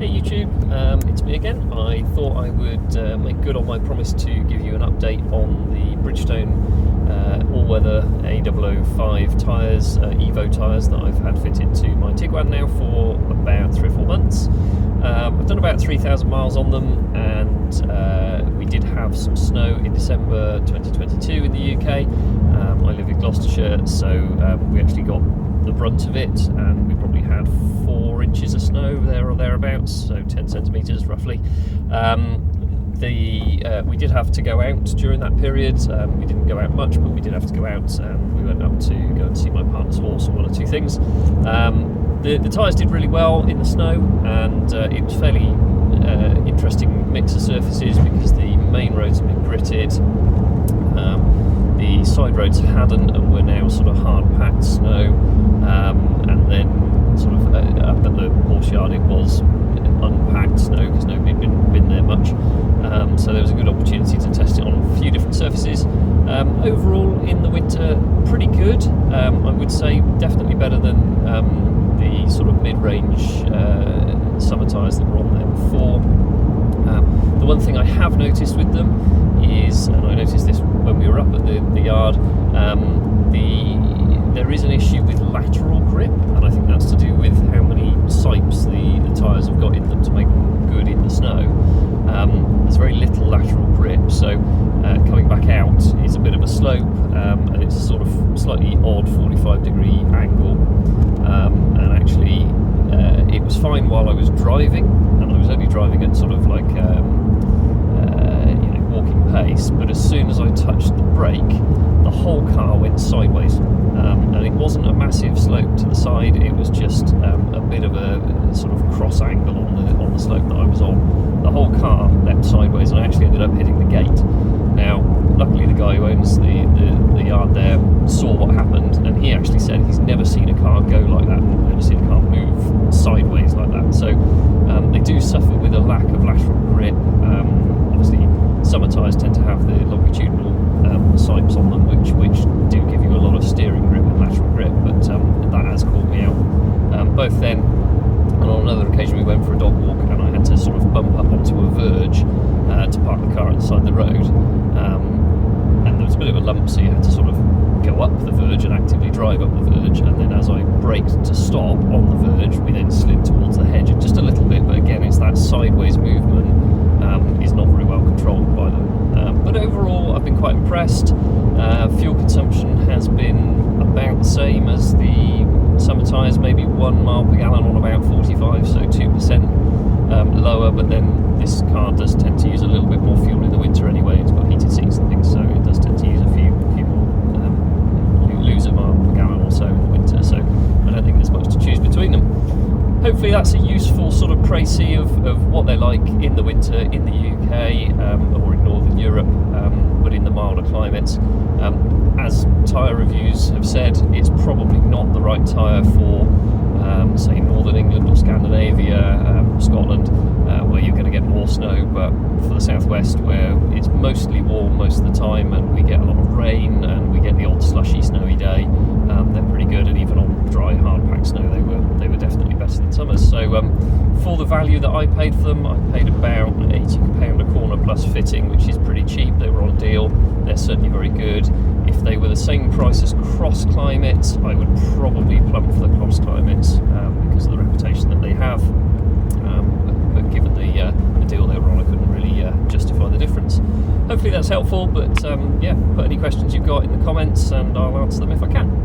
Hey YouTube, it's me again. I thought I would make good on my promise to give you an update on the Bridgestone all-weather A005 tyres, Evo tyres that I've had fitted to my Tiguan now for about 3 or 4 months. I've done about 3,000 miles on them, and we did have some snow in December 2022 in the UK. I live in Gloucestershire, so we actually got the brunt of it, and we probably had 4 inches of snow there or thereabouts, so 10 centimetres roughly. We did have to go out during that period. We didn't go out much, but we did have to go out, and we went up to go and see my partner's horse and 1 or 2 things. The tyres did really well in the snow, and it was fairly interesting mix of surfaces because the main roads have been gritted. The side roads hadn't, and were now sort of hard packed snow, and then sort of up at the horse yard it was unpacked snow because nobody had been there much, so there was a good opportunity to test it on a few different surfaces. Overall in the winter pretty good. I would say definitely better than the sort of mid-range summer tyres that were on there before. The one thing I have noticed with them is, and I noticed this when we were up at the yard, there is an issue with lateral grip, and I think that's to do with how many sipes the tyres have got in them to make them good in the snow. There's very little lateral grip, so coming back out is a bit of a slope, and it's a sort of slightly odd 45-degree angle, and actually it was fine while I was driving, and I was only driving at sort of like walking pace, but as soon as I touched the brake, the whole car went sideways, and it wasn't a massive slope to the side, it was just a bit of a sort of cross angle on the slope that I was on. The whole car leapt sideways, and I actually ended up hitting the gate. Now, luckily the guy who owns the yard there saw what happened, and he actually said he's never seen a car go like that, never seen a car move sideways like that. So they do suffer with a lack of lateral grip. Obviously summer tyres tend to have the longitudinal sipes on them, which do give you a lot of steering grip and lateral grip, but that has caught me out. Both then, and on another occasion we went for a dog walk, and I had to sort of bump up onto a verge to park the car at the side of the road, and there was a bit of a lump, so you had to sort of go up the verge and actively drive up the verge, and then as I braked to stop on the verge, we then slid towards the hedge just a little bit, but again it's that sideways movement is not very well controlled by them. But overall I've been quite impressed. Fuel consumption has been about the same as the summer tyres, maybe 1 mile per gallon on about 45, so 2% lower, but then this car does tend to use a little bit more fuel in the winter anyway. It's got heated seats and things, so it does tend to use a few more, lose a mile per gallon or so in the winter, so I don't think there's much to choose between them. Hopefully that's a useful sort of précis of what they're like in the winter in the UK or in Northern Europe, but in the milder climates. As tyre reviews have said, it's probably not the right tyre for say Northern England or Scandinavia, Scotland, where you're going to get more snow, but for the southwest where it's mostly warm most of the time and we get a lot of rain and we get the odd slushy snowy day, they're pretty good, and even on dry hard packed snow they were definitely better than summers. So for the value that I paid for them, I paid about £80 a corner plus fitting, which is pretty cheap. They were on deal, they're certainly very good. If they were the same price as cross climates, I would probably plump for the cross climates because of the reputation that they have, but given the deal they were on, I couldn't really justify the difference. Hopefully that's helpful, but yeah, put any questions you've got in the comments and I'll answer them if I can.